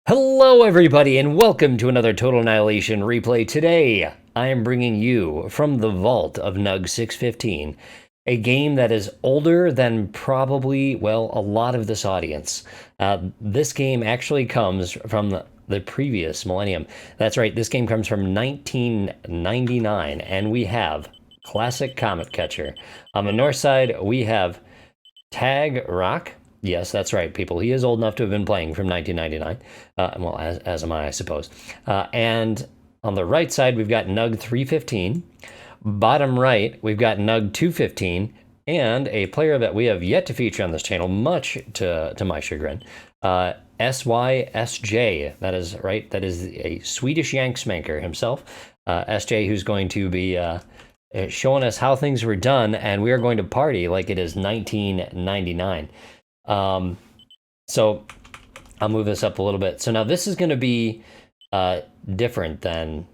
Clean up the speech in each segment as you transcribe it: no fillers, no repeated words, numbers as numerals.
Hello everybody and welcome to another Total Annihilation replay. Today I am bringing you from the Vault of Gnug615, a game that is older than probably, well, a lot of this audience. This game actually comes from the previous millennium. That's right, this game comes from 1999 and we have classic Comet Catcher. On the north side we have Tag Rock. Yes, that's right, people. He is old enough to have been playing from 1999. Well, as am I suppose. And on the right side, we've got Gnug315. Bottom right, we've got Gnug215, and a player that we have yet to feature on this channel, much to my chagrin, SYSJ. That is right. That is a Swedish Yanksmanker himself. SJ, who's going to be showing us how things were done, and we are going to party like it is 1999. So I'll move this up a little bit. So now this is going to be different than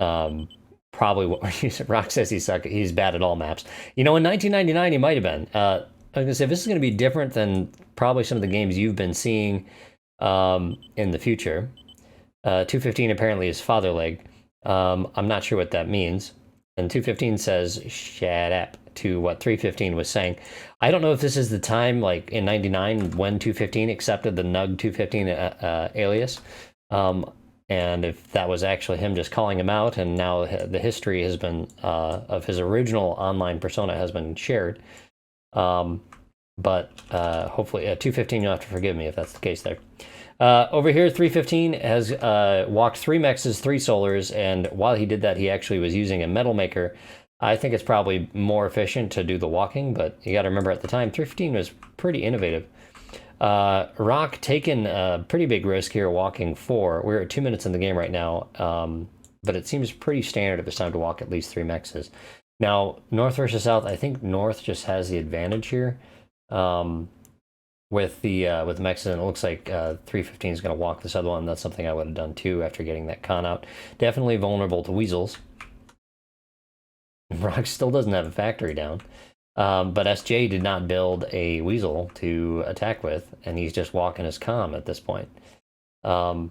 probably what Rock says he's bad at all maps. You know, in 1999 he might have been. I was going to say this is going to be different than probably some of the games you've been seeing in the future. 215 apparently is father leg. I'm not sure what that means. And 215 says shut up to what 315 was saying. I don't know if this is the time, like in 99, when 215 accepted the Gnug215 alias, and if that was actually him just calling him out, and now the history has been of his original online persona has been shared. But hopefully, 215, you'll have to forgive me if that's the case there. Over here, 315 has walked 3 mexes, 3 solars, and while he did that, he actually was using a metal maker. I think it's probably more efficient to do the walking, but you got to remember at the time, 315 was pretty innovative. Rock taking a pretty big risk here, walking 4. We're at 2 minutes in the game right now, but it seems pretty standard if it's time to walk at least 3 mexes. Now, north versus south, I think north just has the advantage here. With the mexes, and it looks like 315 is going to walk this other one. That's something I would have done too after getting that con out. Definitely vulnerable to weasels. Rock still doesn't have a factory down, but SJ did not build a weasel to attack with, and he's just walking his comm at this point. So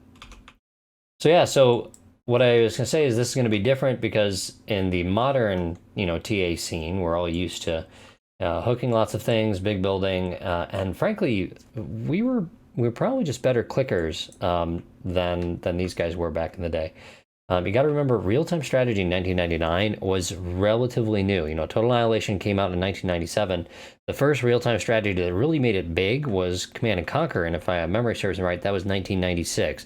yeah, so what I was going to say is this is going to be different because in the modern, TA scene, we're all used to hooking lots of things, big building, and frankly, we were probably just better clickers than these guys were back in the day. You got to remember, real-time strategy in 1999 was relatively new. Total Annihilation came out in 1997. The first real-time strategy that really made it big was Command and Conquer, and if my memory serves me right, that was 1996.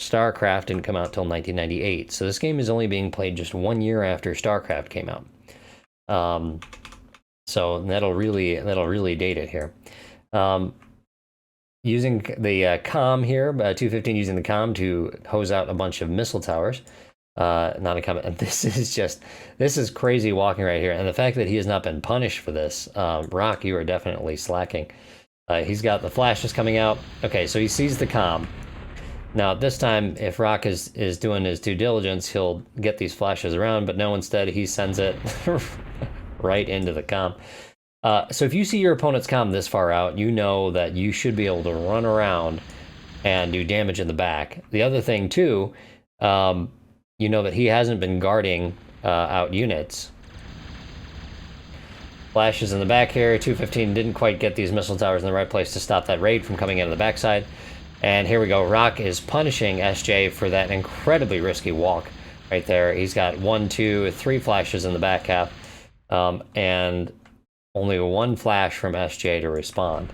StarCraft didn't come out until 1998, so this game is only being played just 1 year after StarCraft came out. So that'll really date it here. Using the comm here, 215 using the comm to hose out a bunch of missile towers. Not a comment. This is crazy walking right here, and the fact that he has not been punished for this, Rock, you are definitely slacking. He's got the flashes coming out. Okay, so he sees the comm. Now this time, if Rock is doing his due diligence, he'll get these flashes around, but no, instead he sends it right into the comm. So if you see your opponent's comm this far out, you know that you should be able to run around and do damage in the back. The other thing too, you know that he hasn't been guarding out units. Flashes in the back here. 215 didn't quite get these missile towers in the right place to stop that raid from coming in on the backside. And here we go. Rock is punishing SJ for that incredibly risky walk right there. He's got 1, 2, 3 flashes in the back half, and only 1 flash from SJ to respond.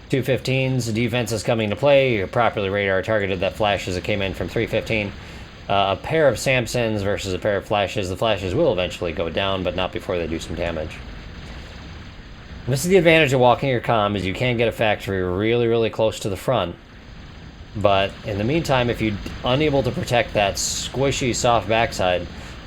.215's defense is coming to play. Properly radar targeted that flash as it came in from 315. A pair of Samsons versus a pair of flashes. The flashes will eventually go down, but not before they do some damage. And this is the advantage of walking your comm, is you can get a factory really, really close to the front. But in the meantime, if you're unable to protect that squishy, soft backside,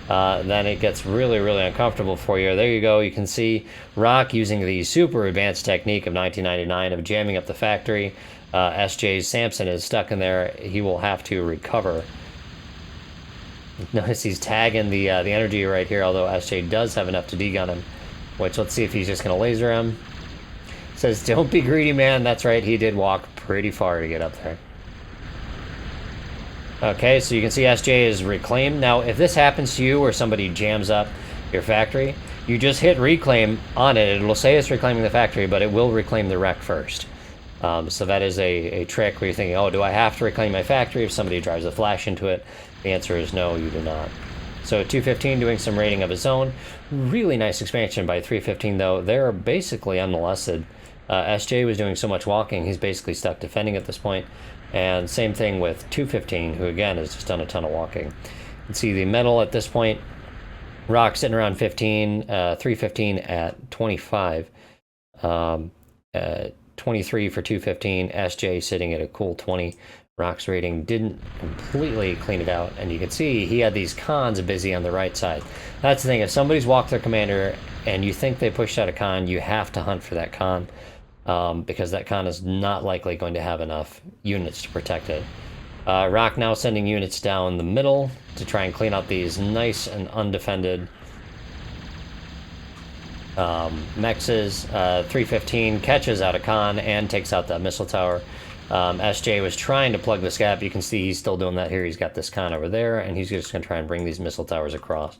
then it gets really, really uncomfortable for you. There you go. You can see Rock using the super advanced technique of 1999 of jamming up the factory. SJ's Samson is stuck in there. He will have to recover. Notice he's tagging the energy right here, although SJ does have enough to degun him. Which, let's see if he's just going to laser him. Says, don't be greedy, man. That's right, he did walk pretty far to get up there. Okay, so you can see SJ is reclaimed. Now, if this happens to you or somebody jams up your factory, you just hit reclaim on it. It'll say it's reclaiming the factory, but it will reclaim the wreck first. So that is a trick where you're thinking, oh, do I have to reclaim my factory if somebody drives a flash into it? The answer is no, you do not. So 215 doing some raiding of his own. Really nice expansion by 315, though. They're basically unmolested. SJ was doing so much walking, he's basically stuck defending at this point. And same thing with 215, who again has just done a ton of walking. You can see the metal at this point. Rock sitting around 15, 315 at 25. 23 for 215, SJ sitting at a cool 20. Rock's rating didn't completely clean it out, and you can see he had these cons busy on the right side. That's the thing, if somebody's walked their commander and you think they pushed out a con, you have to hunt for that con, because that con is not likely going to have enough units to protect it. Rock now sending units down the middle to try and clean out these nice and undefended mexes. 315 catches out a con and takes out that missile tower. SJ was trying to plug this gap. You can see he's still doing that here. He's got this con over there, and he's just going to try and bring these missile towers across.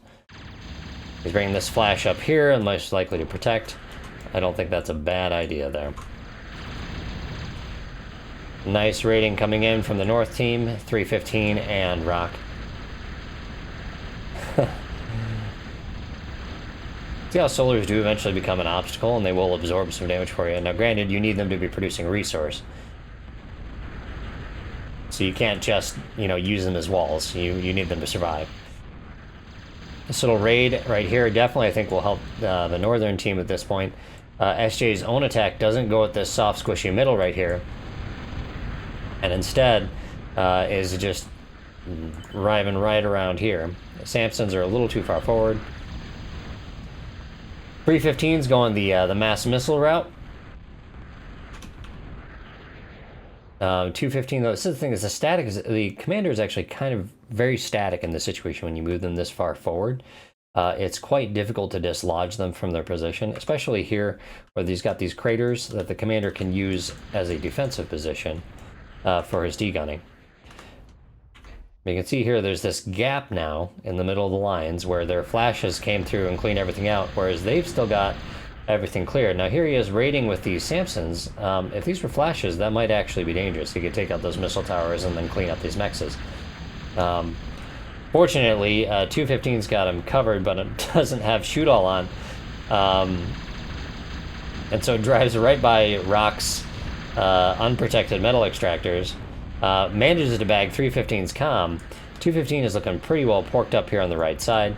He's bringing this flash up here and most likely to protect. I don't think that's a bad idea there. Nice raiding coming in from the North team, 315 and Rock. See how solars do eventually become an obstacle, and they will absorb some damage for you. Now granted, you need them to be producing resource. So you can't just, you know, use them as walls. You need them to survive. This little raid right here definitely, I think, will help the northern team at this point. SJ's own attack doesn't go at this soft, squishy middle right here. And instead is just driving right around here. The Samsons are a little too far forward. 315's going the mass missile route. 215 though, this is the thing, is the commander is actually kind of very static in this situation when you move them this far forward. It's quite difficult to dislodge them from their position, especially here where he's got these craters that the commander can use as a defensive position for his degunning. You can see here there's this gap now in the middle of the lines where their flashes came through and cleaned everything out, whereas they've still got everything cleared. Now here he is raiding with these Samsons. If these were flashes, that might actually be dangerous. He could take out those missile towers and then clean up these mexes. Fortunately, 215's got him covered, but it doesn't have shoot all on. And so it drives right by Rock's unprotected metal extractors. Manages to bag 315's comm. 215 is looking pretty well porked up here on the right side.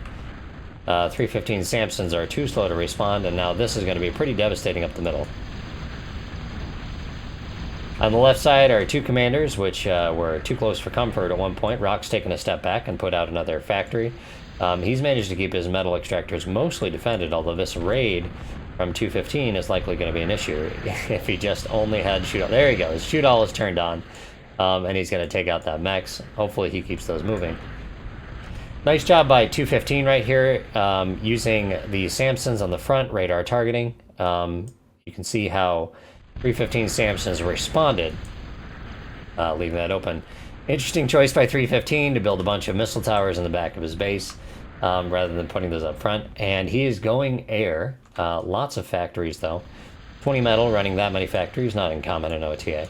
315 Samsons are too slow to respond, and now this is going to be pretty devastating up the middle. On the left side are two commanders, which were too close for comfort at one point. Rock's taken a step back and put out another factory. He's managed to keep his metal extractors mostly defended, although this raid from 215 is likely going to be an issue if he just only had shoot all. There he goes. Shoot all is turned on, and he's going to take out that mex. Hopefully he keeps those moving. Nice job by 215 right here, using the Samsons on the front, radar targeting. You can see how 315 Samsons responded, leaving that open. Interesting choice by 315 to build a bunch of missile towers in the back of his base, rather than putting those up front. And he is going air. Lots of factories, though. 20 metal running that many factories, not uncommon in OTA.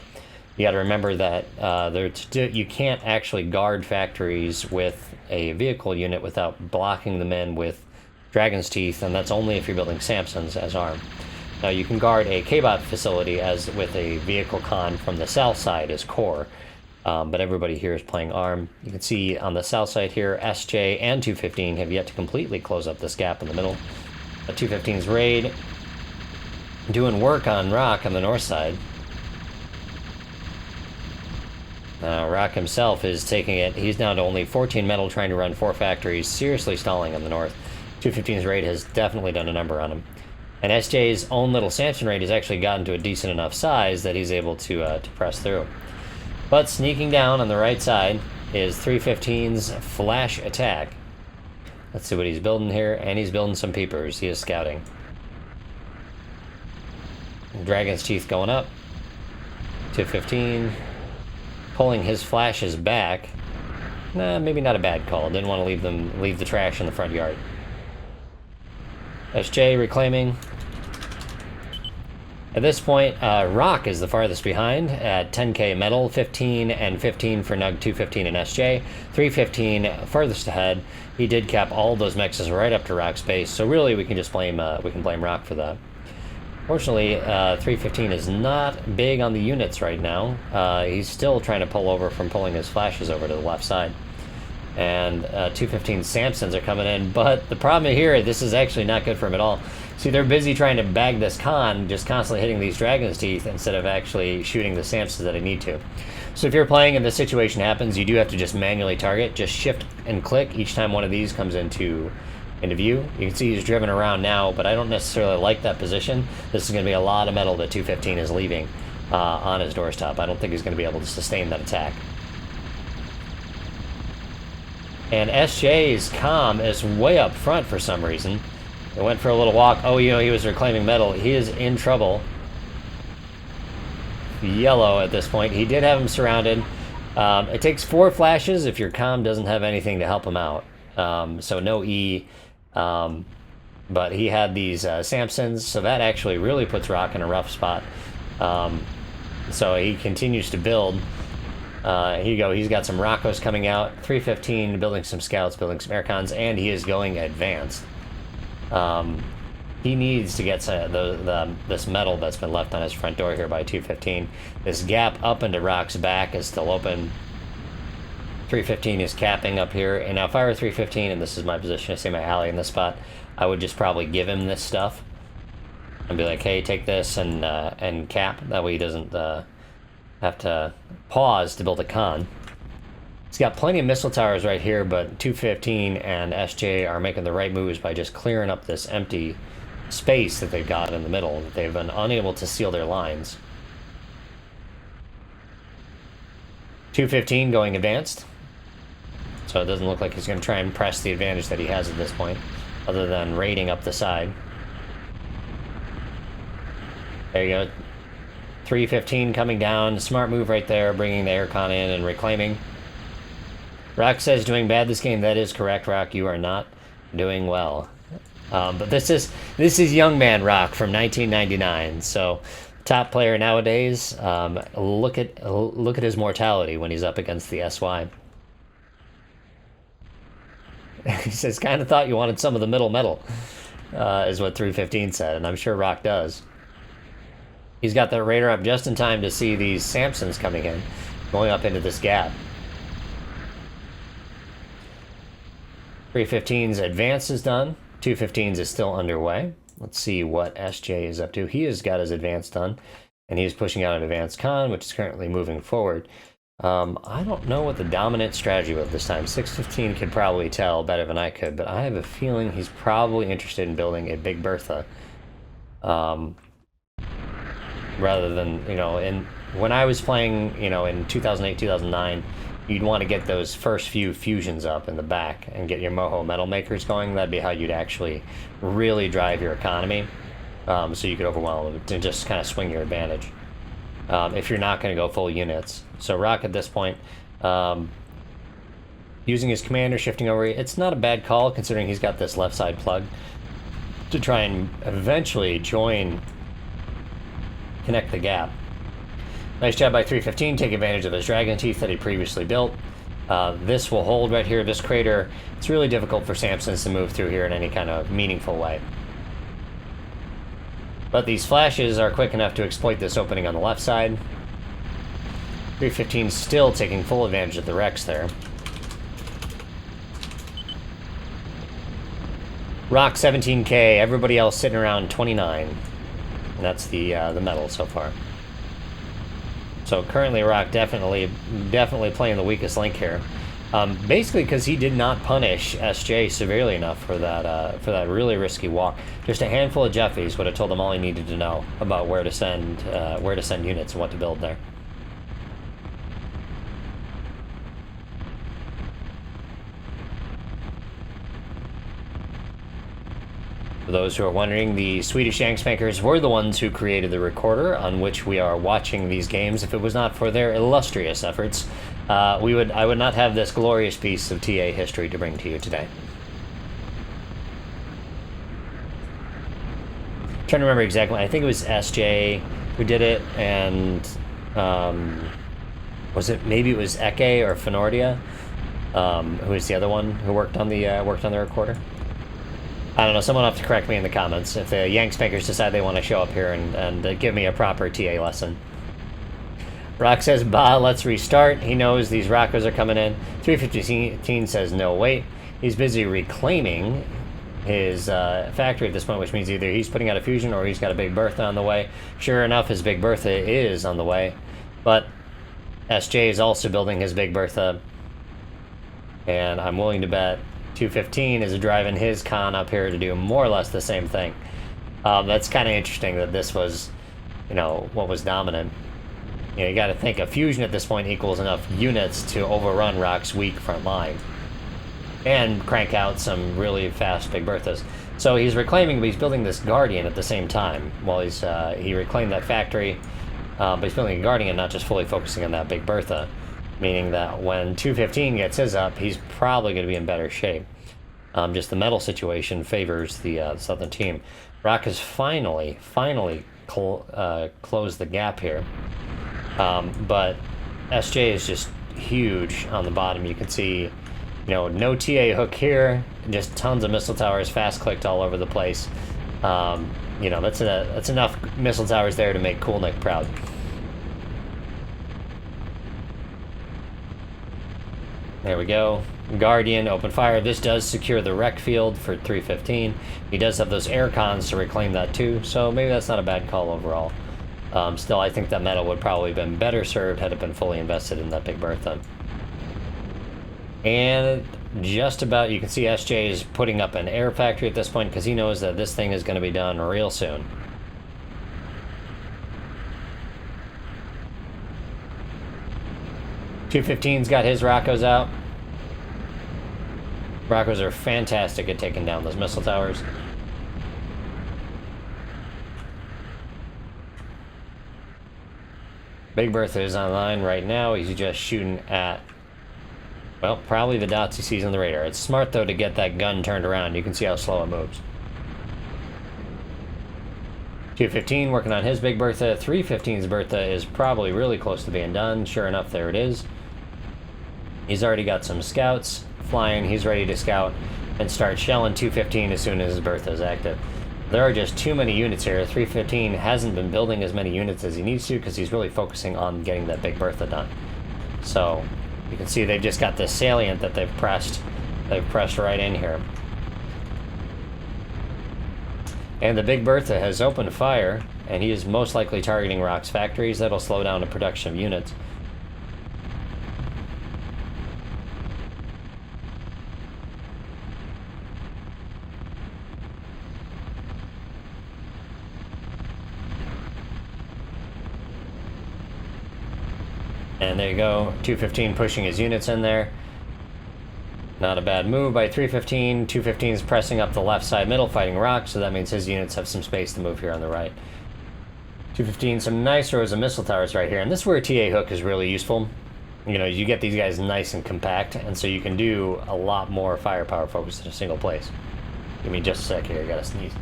You got to remember that you can't actually guard factories with a vehicle unit without blocking them in with Dragon's Teeth, and that's only if you're building Samsons as arm. Now you can guard a K-bot facility as with a vehicle con from the south side as core, but everybody here is playing arm. You can see on the south side here, SJ and 215 have yet to completely close up this gap in the middle. 215's raid doing work on Rock on the north side. Rock himself is taking it. He's down to only 14 metal, trying to run 4 factories, seriously stalling on the north. 215's raid has definitely done a number on him. And SJ's own little Samson raid has actually gotten to a decent enough size that he's able to press through. But sneaking down on the right side is 315's flash attack. Let's see what he's building here, and he's building some peepers. He is scouting. Dragon's Teeth going up. 215. Pulling his flashes back. Nah, maybe not a bad call. Didn't want to leave the trash in the front yard. SJ reclaiming. At this point, Rock is the farthest behind at 10k metal, 15 and 15 for Gnug215 and SJ. 315 farthest ahead. He did cap all those mexes right up to Rock's base, so really we can just blame Rock for that. Fortunately, 315 is not big on the units right now. He's still trying to pull over from pulling his flashes over to the left side. And 215 Samsons are coming in, but the problem here, this is actually not good for him at all. See, they're busy trying to bag this con, just constantly hitting these Dragon's Teeth instead of actually shooting the Samsons that they need to. So if you're playing and this situation happens, you do have to just manually target. Just shift and click each time one of these comes into view. You can see he's driven around now, but I don't necessarily like that position. This is going to be a lot of metal that 215 is leaving on his doorstop. I don't think he's going to be able to sustain that attack. And SJ's comm is way up front for some reason. It went for a little walk. Oh, you know, he was reclaiming metal. He is in trouble. Yellow at this point. He did have him surrounded. It takes 4 flashes if your comm doesn't have anything to help him out. So no E. But he had these Samsons, so that actually really puts Rock in a rough spot. So he continues to build. Here you go, he's got some Rockos coming out, 315, building some scouts, building some aircons, and he is going advanced. He needs to get this metal that's been left on his front door here by 215. This gap up into Rock's back is still open. 315 is capping up here, and now if I were 315, and this is my position, I see my ally in this spot, I would just probably give him this stuff and be like, hey, take this and cap. That way he doesn't have to pause to build a con. He's got plenty of missile towers right here, but 215 and SJ are making the right moves by just clearing up this empty space that they've got in the middle. They've been unable to seal their lines. 215 going advanced. So it doesn't look like he's going to try and press the advantage that he has at this point, other than raiding up the side. There you go. 315 coming down. Smart move right there, bringing the aircon in and reclaiming. Rock says doing bad this game. That is correct, Rock. You are not doing well. But this is young man Rock from 1999. So top player nowadays. Look at his mortality when he's up against the SY. He says, kind of thought you wanted some of the middle metal, is what 315 said, and I'm sure Rock does. He's got the radar up just in time to see these Samsons coming in, going up into this gap. 315's advance is done. 215's is still underway. Let's see what SJ is up to. He has got his advance done, and he's pushing out an advanced con, which is currently moving forward. I don't know what the dominant strategy was this time. 615 could probably tell better than I could, but I have a feeling he's probably interested in building a Big Bertha. Rather than, you know, when I was playing, you know, in 2008, 2009, you'd want to get those first few fusions up in the back and get your Moho metal makers going. That'd be how you'd actually really drive your economy, so you could overwhelm them and just kind of swing your advantage. If you're not going to go full units. So Rock at this point, using his commander, shifting over, it's not a bad call considering he's got this left side plug to try and eventually connect the gap. Nice job by 315, take advantage of his Dragon Teeth that he previously built. This will hold right here, this crater. It's really difficult for Samsons to move through here in any kind of meaningful way. But these flashes are quick enough to exploit this opening on the left side. 315 still taking full advantage of the Rex there. Rock 17k, everybody else sitting around 29. And that's the metal so far. So currently Rock definitely playing the weakest link here. Basically because he did not punish SJ severely enough for that really risky walk. Just a handful of Jeffies would have told him all he needed to know about where to send units and what to build there. For those who are wondering, the Swedish Yanksmakers were the ones who created the recorder on which we are watching these games. If it was not for their illustrious efforts, I would not have this glorious piece of TA history to bring to you today. I'm trying to remember exactly. I think it was SJ who did it, and maybe it was Eke or Fenordia, who is the other one who worked on the recorder. I don't know, someone will have to correct me in the comments if the Yanksmakers decide they want to show up here and give me a proper TA lesson. Rock says, bah, let's restart. He knows these Rockos are coming in. 315 says, no, wait. He's busy reclaiming his factory at this point, which means either he's putting out a fusion or he's got a Big Bertha on the way. Sure enough, his Big Bertha is on the way. But SJ is also building his Big Bertha. And I'm willing to bet 215 is driving his con up here to do more or less the same thing. That's kind of interesting that this was, what was dominant. You got to think a fusion at this point equals enough units to overrun Rock's weak front line and crank out some really fast Big Berthas. So he's reclaiming, but he's building this Guardian at the same time. While he reclaimed that factory, but he's building a Guardian, not just fully focusing on that Big Bertha. Meaning that when 215 gets his up, he's probably going to be in better shape. Just the metal situation favors the southern team. Rock has finally closed the gap here. But SJ is just huge on the bottom. You can see, no TA hook here, just tons of missile towers fast clicked all over the place. That's enough missile towers there to make Cool Nick proud. There we go. Guardian, open fire. This does secure the wreck field for 315. He does have those air cons to reclaim that too, so maybe that's not a bad call overall. Still, I think that metal would probably have been better served had it been fully invested in that Big Bertha. And just about, you can see SJ is putting up an air factory at this point because he knows that this thing is going to be done real soon. .215's got his Rockos out. Rockos are fantastic at taking down those missile towers. Big Bertha is online right now. He's just shooting at, well, probably the dots he sees on the radar. It's smart, though, to get that gun turned around. You can see how slow it moves. 215 working on his Big Bertha. 315's Bertha is probably really close to being done. Sure enough, there it is. He's already got some scouts flying. He's ready to scout and start shelling 215 as soon as his Bertha is active. There are just too many units here. 315 hasn't been building as many units as he needs to because he's really focusing on getting that Big Bertha done. So you can see they've just got this salient that they've pressed right in here. And the Big Bertha has opened fire, and he is most likely targeting Rock's factories. That'll slow down the production of units. And there you go, 215 pushing his units in there. Not a bad move by 315. 215 is pressing up the left side middle, fighting Rock, so that means his units have some space to move here on the right. 215, some nice rows of missile towers right here, and this is where TA hook is really useful. You get these guys nice and compact, and so you can do a lot more firepower focused in a single place. Give me just a sec here, I gotta sneeze.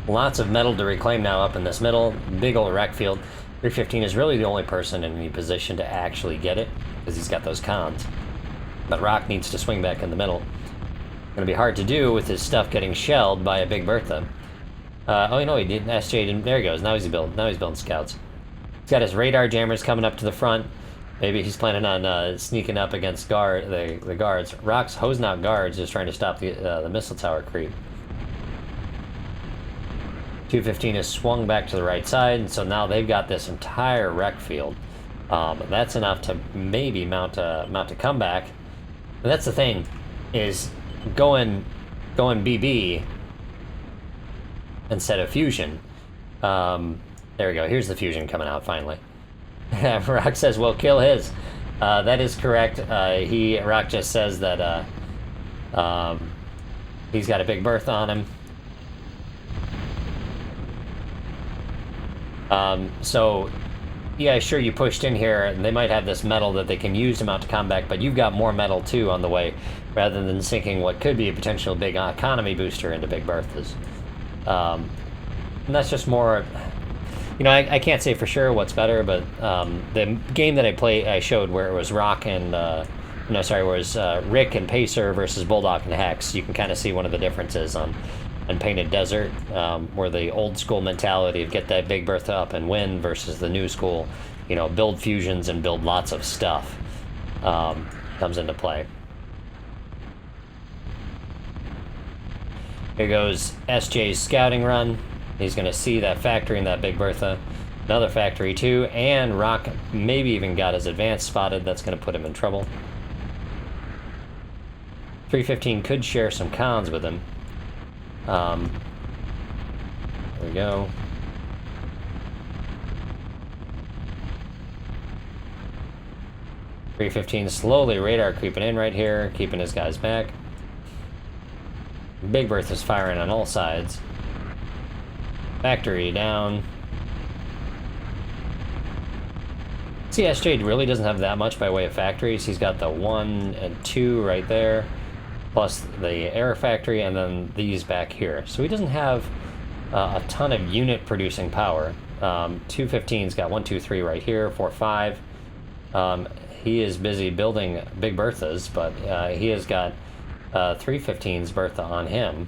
Lots of metal to reclaim now up in this middle. Big old wreck field. 315 is really the only person in any position to actually get it, because he's got those cons. But Rock needs to swing back in the middle. Gonna be hard to do with his stuff getting shelled by a Big Bertha. Oh, he didn't. SJ didn't. There he goes. Now he's building scouts. He's got his radar jammers coming up to the front. Maybe he's planning on sneaking up against the guards. Rock's hosing out guards, just trying to stop the missile tower creep. 215 is swung back to the right side, and so now they've got this entire wreck field. That's enough to maybe mount a comeback. But that's the thing, is going BB instead of fusion. There we go. Here's the fusion coming out finally. Rock says, "Well, kill his." That is correct. Rock just says that he's got a big berth on him. So, yeah, sure, you pushed in here, and they might have this metal that they can use to mount to combat, but you've got more metal, too, on the way, rather than sinking what could be a potential big economy booster into Big Berthas. And that's just more... You know, I can't say for sure what's better, but the game that I showed where it was Rock and... where it was Rick and Pacer versus Bulldog and Hex, you can kind of see one of the differences on Painted Desert, where the old school mentality of get that big bertha up and win versus the new school, you know, build fusions and build lots of stuff, comes into play. Here goes SJ's scouting run. He's going to see that factory in that big bertha. Another factory too, and Rock maybe even got his advance spotted. That's going to put him in trouble. 315 could share some cons with him. There we go. 315 slowly radar creeping in right here, keeping his guys back. Big Berth is firing on all sides. Factory down. CSJ really doesn't have that much by way of factories. He's got the 1 and 2 right there, plus the air factory, and then these back here. So he doesn't have a ton of unit producing power. 215's got 1, 2, 3 right here, 4, 5. He is busy building Big Berthas, but he has got 315's Bertha on him.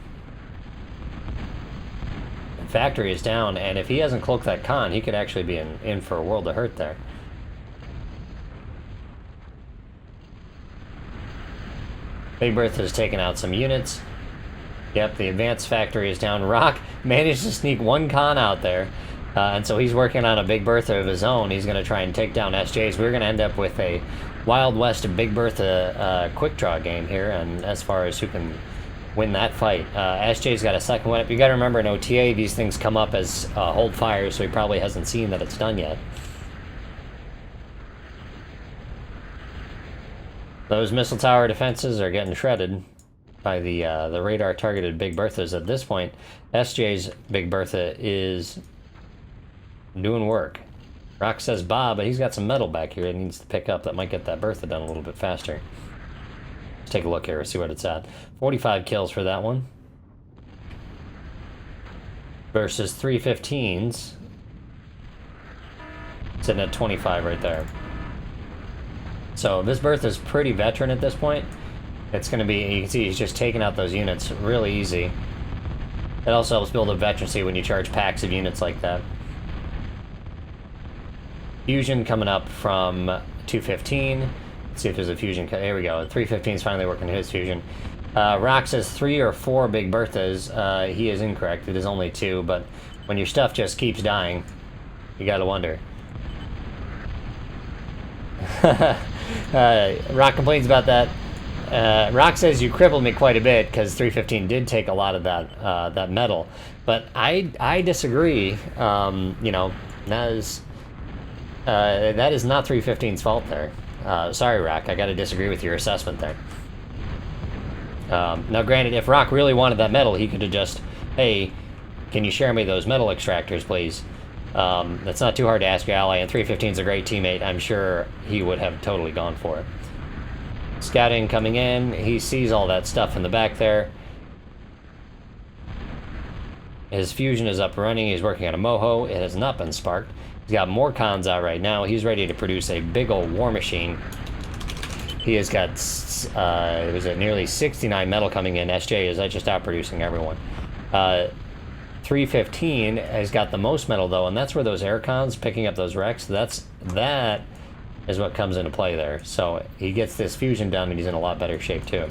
Factory is down, and if he hasn't cloaked that con, he could actually be in for a world of hurt there. Big Bertha has taken out some units. Yep, the advanced factory is down. Rock managed to sneak one con out there, and so he's working on a Big Bertha of his own. He's going to try and take down SJ's. We're going to end up with a Wild West Big Bertha quick draw game here, and as far as who can win that fight. SJ's got a second one up. You got to remember in OTA, these things come up as hold fire, so he probably hasn't seen that it's done yet. Those missile tower defenses are getting shredded by the radar-targeted Big Berthas. At this point, SJ's Big Bertha is doing work. Rock says Bob, but he's got some metal back here he needs to pick up that might get that Bertha done a little bit faster. Let's take a look here, see what it's at. 45 kills for that one. Versus 315s. Sitting at 25 right there. So this Bertha is pretty veteran at this point. It's going to be, you can see he's just taking out those units really easy. It also helps build a veterancy when you charge packs of units like that. Fusion coming up from 215. Let's see if there's a fusion. Here we go. 315 is finally working his fusion. Rock says 3 or 4 Big Berthas. He is incorrect. It is only 2, but when your stuff just keeps dying, you gotta wonder. Rock complains about that. Rock says you crippled me quite a bit because 315 did take a lot of that metal, but I disagree. You know, that is not 315's fault there. Sorry, Rock, I got to disagree with your assessment there. Now, granted, if Rock really wanted that metal, he could have just, hey, can you share me those metal extractors, please? That's not too hard to ask your ally, and 315's a great teammate. I'm sure he would have totally gone for it. Scouting coming in, he sees all that stuff in the back there. His fusion is up and running, he's working on a Moho, it has not been sparked. He's got more cons out right now, he's ready to produce a big old war machine. He has got, nearly 69 metal coming in. SJ is just outproducing everyone. 315 has got the most metal though, and that's where those air cons picking up those wrecks, that is what comes into play there. So he gets this fusion done and he's in a lot better shape too.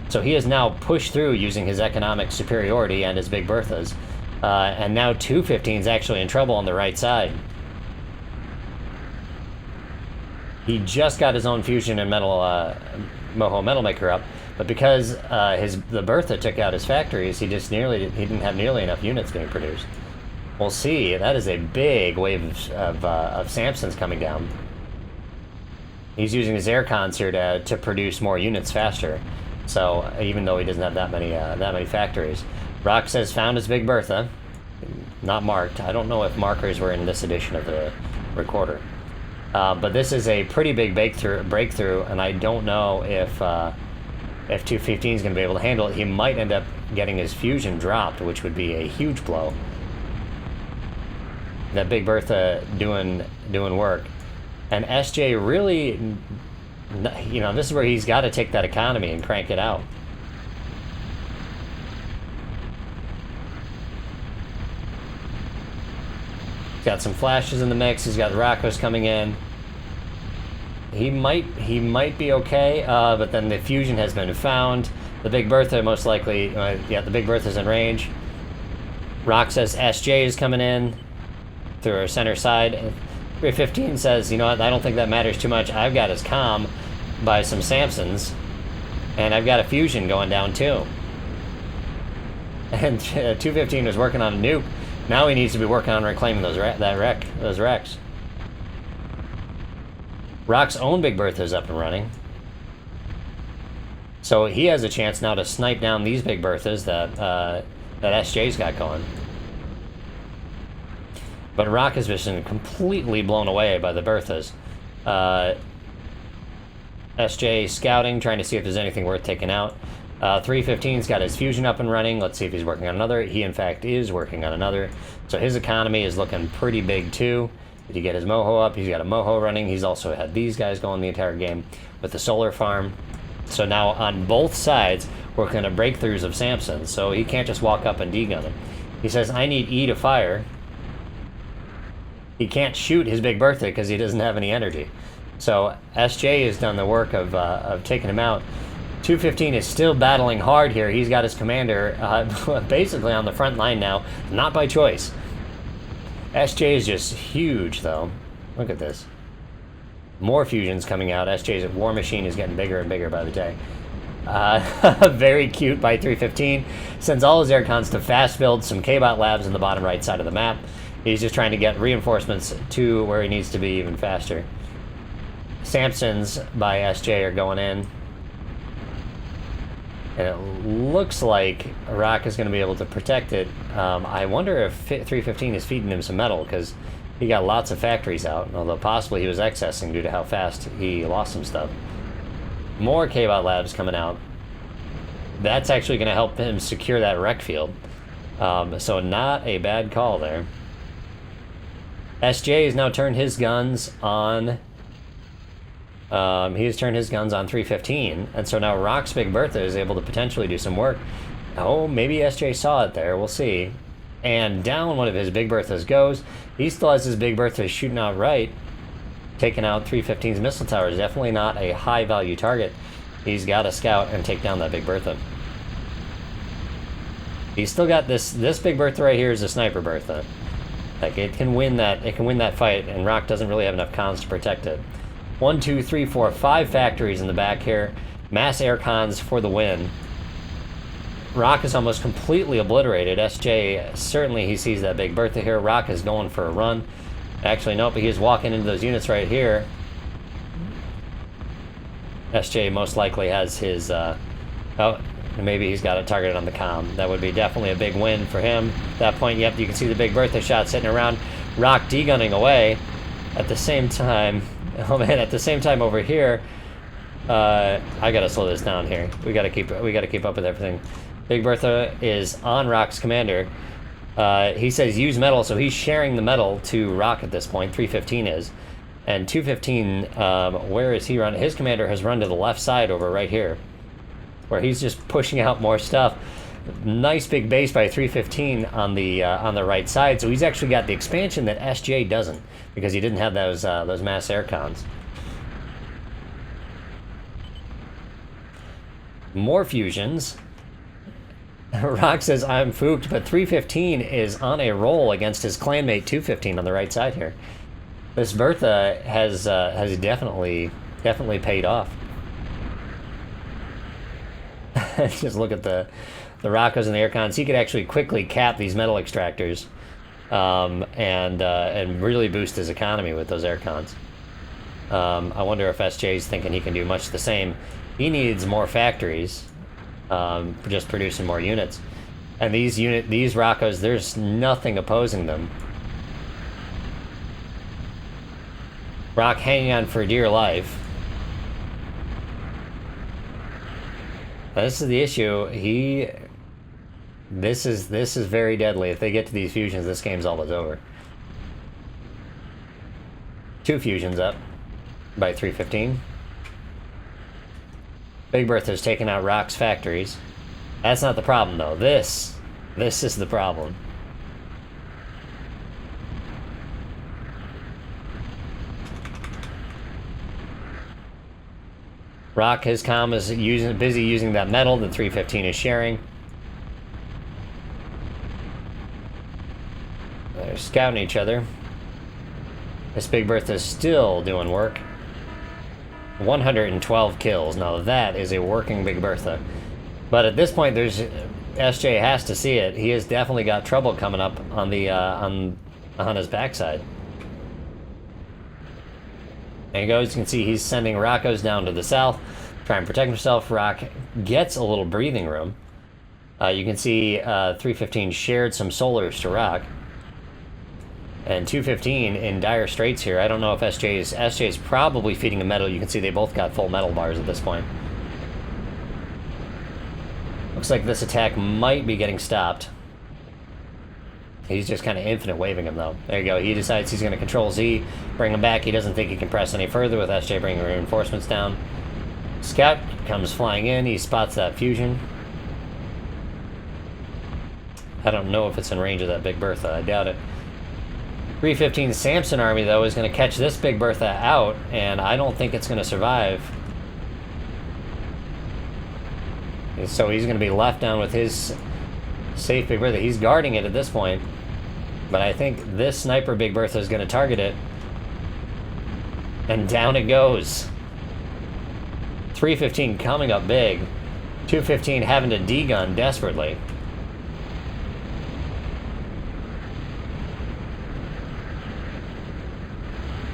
So he has now pushed through using his economic superiority and his Big Berthas, and now 215 is actually in trouble on the right side. He just got his own fusion and metal Moho Metal Maker up, but because the Bertha took out his factories, he didn't have nearly enough units being produced. We'll see. That is a big wave of Samsons coming down. He's using his air cons here to produce more units faster. So even though he doesn't have that many factories, Rock says found his Big Bertha, not marked. I don't know if markers were in this edition of the recorder, but this is a pretty big breakthrough, and I don't know if 215 is going to be able to handle it. He might end up getting his fusion dropped, which would be a huge blow. That Big Bertha doing work, and SJ really, you know, this is where he's got to take that economy and crank it out. He's got some flashes in the mix. He's got the Rockos coming in. He might be okay, but then the fusion has been found. The Big Bertha most likely, yeah, the Big Bertha's in range. Rock says SJ is coming in through our center side. 315 says, you know what, I don't think that matters too much. I've got his comm by some Samsons, and I've got a fusion going down too. And 215 was working on a nuke. Now he needs to be working on reclaiming those wrecks. Rock's own Big Bertha is up and running. So he has a chance now to snipe down these Big Berthas that SJ's got going. But Rock has been completely blown away by the Berthas. SJ scouting, trying to see if there's anything worth taking out. 315's got his fusion up and running. Let's see if he's working on another. He, in fact, is working on another. So his economy is looking pretty big, too. Did he get his Moho up? He's got a Moho running. He's also had these guys going the entire game with the solar farm. So now on both sides, we're going to breakthroughs of Samson. So he can't just walk up and degun him. He says, I need E to fire. He can't shoot his Big Bertha because he doesn't have any energy. So SJ has done the work of taking him out. 215 is still battling hard here. He's got his commander basically on the front line now, not by choice. SJ is just huge, though. Look at this. More fusions coming out. SJ's War Machine is getting bigger and bigger by the day. Very cute by 315. Sends all his aircons to fast build some K-Bot labs in the bottom right side of the map. He's just trying to get reinforcements to where he needs to be even faster. Samsons by SJ are going in. And it looks like Rock is going to be able to protect it. I wonder if 315 is feeding him some metal, because he got lots of factories out, although possibly he was excessing due to how fast he lost some stuff. More K-Bot labs coming out. That's actually going to help him secure that wreck field. So not a bad call there. SJ has now turned his guns on... he has turned his guns on 315, and so now Rock's Big Bertha is able to potentially do some work. Oh, maybe SJ saw it there, we'll see. And down one of his Big Berthas goes. He still has his Big Bertha shooting out right, taking out 315's missile towers. Definitely not a high-value target. He's got to scout and take down that Big Bertha. He's still got this Big Bertha right here is a sniper Bertha. Like, it can win that fight, and Rock doesn't really have enough cons to protect it. 1, 2, 3, 4, 5 factories in the back here. Mass air cons for the win. Rock is almost completely obliterated. SJ, certainly he sees that Big Bertha here. Rock is going for a run. Actually, nope, he's walking into those units right here. SJ most likely has his... oh, maybe he's got it targeted on the comm. That would be definitely a big win for him. At that point, yep, you can see the Big Bertha shot sitting around. Rock degunning away. At the same time... Oh man! At the same time, over here, I gotta slow this down here. We gotta keep up with everything. Big Bertha is on Rock's commander. He says use metal, so he's sharing the metal to Rock at this point. 315 is, and 215. Where is he running? His commander has run to the left side over right here, where he's just pushing out more stuff. Nice big base by 315 on the right side. So he's actually got the expansion that SJ doesn't, because he didn't have those mass air cons. More fusions. Rock says I'm fooked, but 315 is on a roll against his clanmate 215 on the right side here. This Bertha has definitely paid off. Just look at the Rockos and the aircons. He could actually quickly cap these metal extractors, and really boost his economy with those aircons. I wonder if SJ's thinking he can do much the same. He needs more factories, just producing more units. And these Rockos, there's nothing opposing them. Rock hanging on for dear life. This is the issue. This is very deadly. If they get to these fusions, this game's all is over. 2 fusions up by 315. Big Bertha's taking out Rock's factories. That's not the problem, though. This is the problem. Rock, his comm is busy using that metal that 315 is sharing. They're scouting each other. This Big Bertha's still doing work. 112 kills. Now that is a working Big Bertha. But at this point, SJ has to see it. He has definitely got trouble coming up on the on his backside. There he goes. You can see he's sending Rockos down to the south, trying to protect himself. Rock gets a little breathing room. You can see 315 shared some solars to Rock. And 215 in dire straits here. I don't know if SJ's probably feeding him metal. You can see they both got full metal bars at this point. Looks like this attack might be getting stopped. He's just kind of infinite waving him, though. There you go. He decides he's going to control Z, bring him back. He doesn't think he can press any further with SJ bringing reinforcements down. Scout comes flying in. He spots that fusion. I don't know if it's in range of that Big Bertha. I doubt it. 315 Samson army, though, is going to catch this Big Bertha out, and I don't think it's going to survive. So he's going to be left down with his safe Big Bertha. He's guarding it at this point. But I think this sniper Big Bertha is going to target it. And down it goes. 315 coming up big. 215 having to D-gun desperately.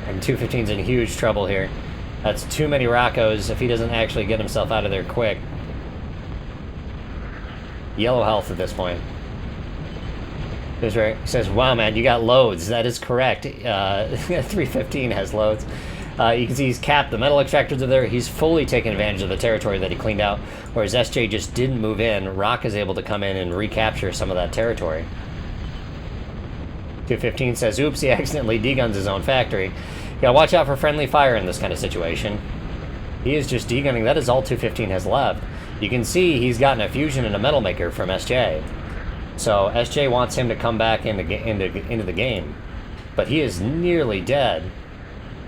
And 215's in huge trouble here. That's too many Rockos if he doesn't actually get himself out of there quick. Yellow health at this point. He says, wow, man, you got loads. That is correct. 315 has loads. You can see he's capped. The metal extractors are there. He's fully taken advantage of the territory that he cleaned out, whereas SJ just didn't move in. Rock is able to come in and recapture some of that territory. 215 says, oops, he accidentally D-guns his own factory. You gotta watch out for friendly fire in this kind of situation. He is just D-gunning. That is all 215 has left. You can see he's gotten a fusion and a metal maker from SJ. So SJ wants him to come back into the game. But he is nearly dead.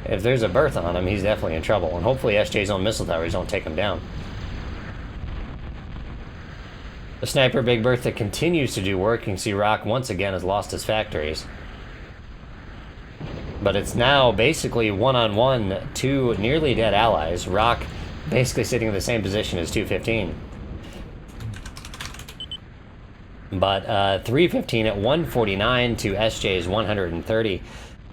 If there's a Bertha on him, he's definitely in trouble. And hopefully SJ's own missile towers don't take him down. The sniper Big Bertha continues to do work. You can see Rock once again has lost his factories. But it's now basically one-on-one, 2 nearly dead allies. Rock basically sitting in the same position as 215. But 315 at 149 to SJ's 130.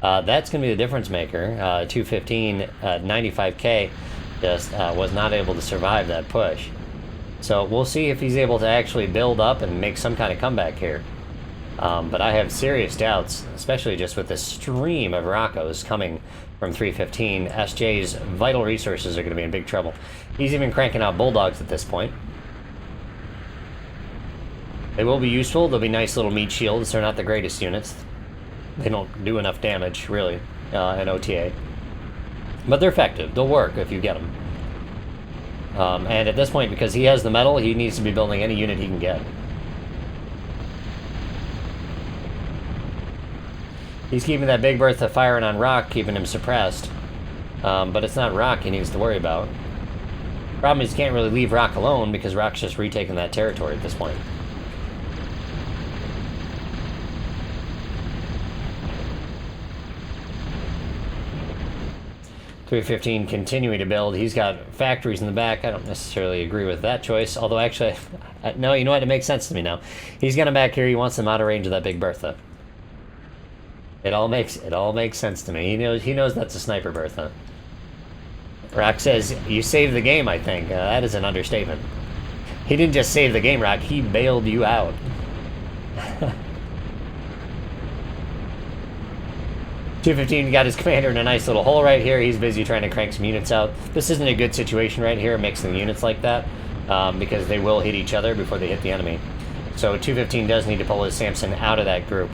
That's going to be the difference maker. 215 at 95k just was not able to survive that push. So we'll see if he's able to actually build up and make some kind of comeback here. But I have serious doubts, especially just with this stream of Rockos coming from 315. SJ's vital resources are going to be in big trouble. He's even cranking out Bulldogs at this point. They will be useful. They'll be nice little meat shields. They're not the greatest units. They don't do enough damage, really, in OTA. But they're effective. They'll work if you get them. And at this point, because he has the metal, he needs to be building any unit he can get. He's keeping that Big Bertha firing on Rock, keeping him suppressed. But it's not Rock he needs to worry about. Problem is, he can't really leave Rock alone because Rock's just retaking that territory at this point. .315 continuing to build. He's got factories in the back. I don't necessarily agree with that choice. Although, actually, no, you know what? It makes sense to me now. He's got him back here. He wants him out of range of that Big Bertha. It all makes sense to me. He knows that's a sniper Bertha. Rock says, you saved the game, I think. That is an understatement. He didn't just save the game, Rock. He bailed you out. 215 got his commander in a nice little hole right here. He's busy trying to crank some units out. This isn't a good situation right here, mixing units like that, because they will hit each other before they hit the enemy. So 215 does need to pull his Samson out of that group.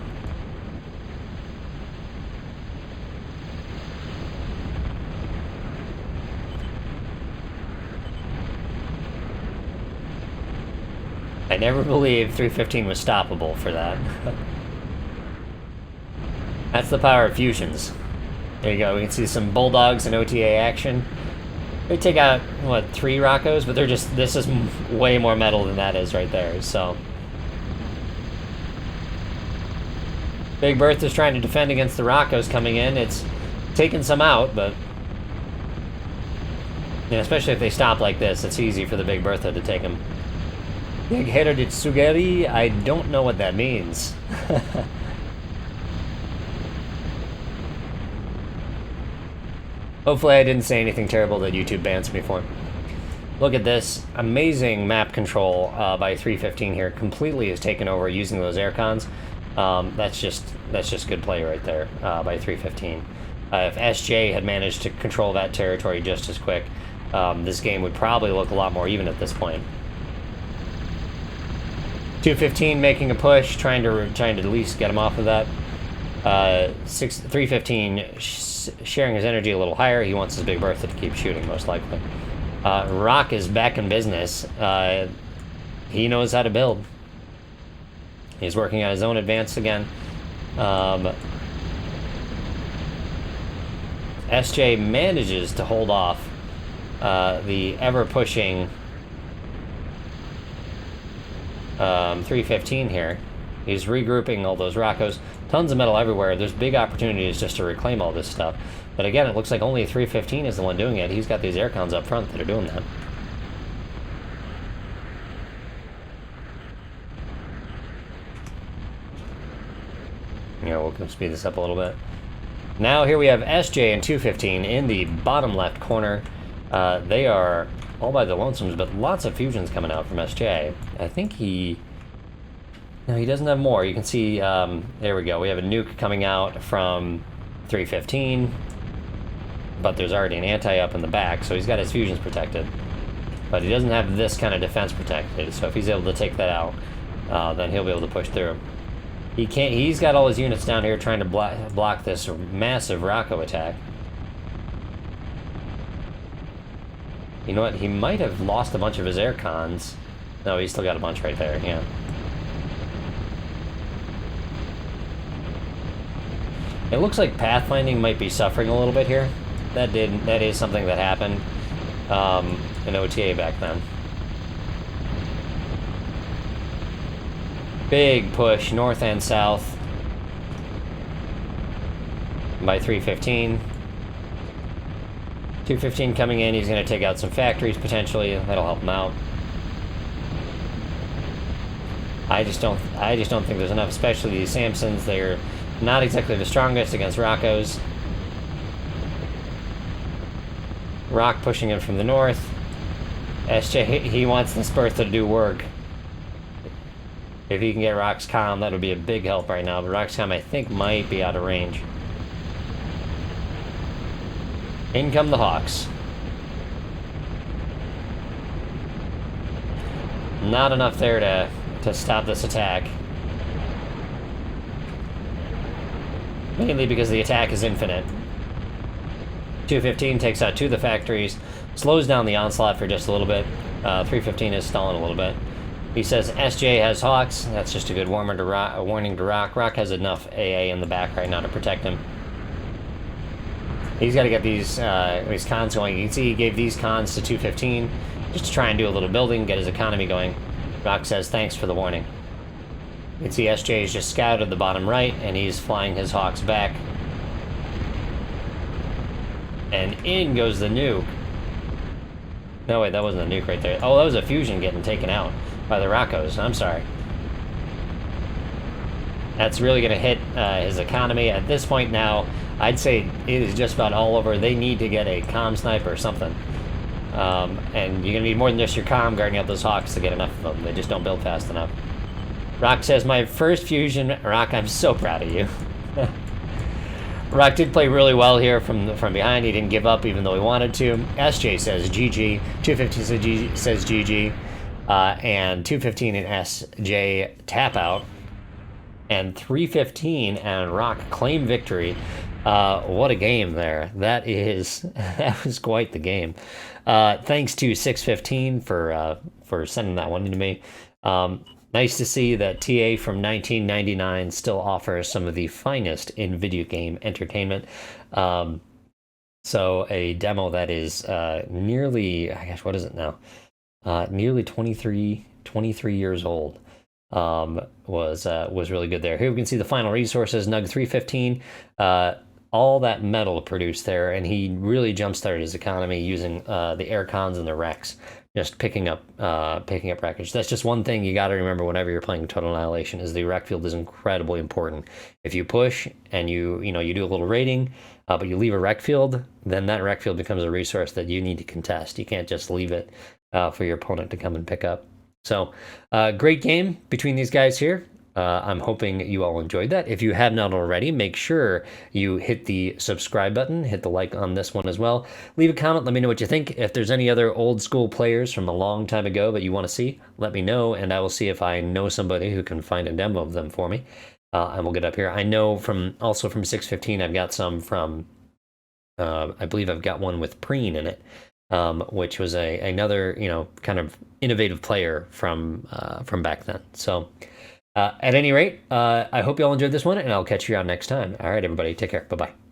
I never believed 315 was stoppable for that. That's the power of fusions. There you go. We can see some bulldogs in OTA action. They take out, what, 3 Rockos? But they're just, this is way more metal than that is right there, so. Big Bertha's trying to defend against the Rockos coming in. It's taking some out, but... yeah, especially if they stop like this, it's easy for the Big Bertha to take them. Big Hero de Tsugeri? I don't know what that means. Hopefully I didn't say anything terrible that YouTube bans me for. Look at this. Amazing map control by 315 here. Completely has taken over using those air cons. That's just good play right there by 315. If SJ had managed to control that territory just as quick, this game would probably look a lot more even at this point. 215 making a push, trying to at least get him off of that. 315 sharing his energy a little higher. He wants his Big Bertha to keep shooting, most likely. Rock is back in business. He knows how to build. He's working on his own advance again. SJ manages to hold off the ever-pushing 315 here. He's regrouping all those Rockos. Tons of metal everywhere. There's big opportunities just to reclaim all this stuff. But again, it looks like only 315 is the one doing it. He's got these air cons up front that are doing that. Yeah, we'll speed this up a little bit. Now here we have SJ and 215 in the bottom left corner. They are all by the lonesomes, but lots of fusions coming out from SJ. I think he... no, he doesn't have more. You can see, there we go. We have a nuke coming out from 315, but there's already an anti-up in the back, so he's got his fusions protected. But he doesn't have this kind of defense protected, so if he's able to take that out, then he'll be able to push through. He can't. He's got all his units down here trying to block this massive Rocco attack. You know what? He might have lost a bunch of his air cons. No, he's still got a bunch right there, yeah. It looks like pathfinding might be suffering a little bit here. That is something that happened in OTA back then. Big push north and south by 315. 215 coming in. He's going to take out some factories potentially. That'll help him out. I just don't think there's enough, especially these Samsons. They're not exactly the strongest against Rockos. Rock pushing in from the north. SJ, he wants this Bertha to do work. If he can get Rock's comm, that would be a big help right now. But Rock's comm, I think, might be out of range. In come the Hawks. Not enough there to stop this attack. Mainly because the attack is infinite. 215 takes out 2 of the factories, slows down the onslaught for just a little bit. 315 is stalling a little bit. He says SJ has Hawks. That's just a good warning to Rock. Rock has enough AA in the back right now to protect him. He's got to get these cons going. You can see he gave these cons to 215 just to try and do a little building, get his economy going. Rock says thanks for the warning. You can see SJ is just scouted the bottom right, and he's flying his Hawks back. And in goes the nuke. No, wait, that wasn't a nuke right there. Oh, that was a fusion getting taken out by the Rockos. I'm sorry. That's really going to hit his economy. At this point now, I'd say it is just about all over. They need to get a comm sniper or something. And you're going to need more than just your comm guarding out those hawks to get enough of them. They just don't build fast enough. Rock says, my first fusion. Rock, I'm so proud of you. Rock did play really well here from behind. He didn't give up even though he wanted to. SJ says GG. 215 says GG. And 215 and SJ tap out. And 315 and Rock claim victory. What a game there. That was quite the game. Thanks to 615 for sending that one to me. Nice to see that TA from 1999 still offers some of the finest in video game entertainment. So a demo that is nearly, I guess, what is it now? Nearly 23 years old. Was really good there. Here we can see the final resources. Gnug315, all that metal produced there, and he really jump-started his economy using the air cons and the wrecks, just picking up wreckage. That's just one thing you got to remember whenever you're playing Total Annihilation, is the wreck field is incredibly important. If you push and you do a little raiding, but you leave a wreck field, then that wreck field becomes a resource that you need to contest. You can't just leave it for your opponent to come and pick up. So, great game between these guys here. I'm hoping you all enjoyed that. If you have not already, make sure you hit the subscribe button, hit the like on this one as well. Leave a comment, let me know what you think. If there's any other old school players from a long time ago that you want to see, let me know, and I will see if I know somebody who can find a demo of them for me. And we'll get up here. I know also from 615, I've got some from, I believe I've got one with Preen in it. Which was another kind of innovative player from back then. So at any rate, I hope you all enjoyed this one, and I'll catch you on next time. All right, everybody, take care. Bye-bye.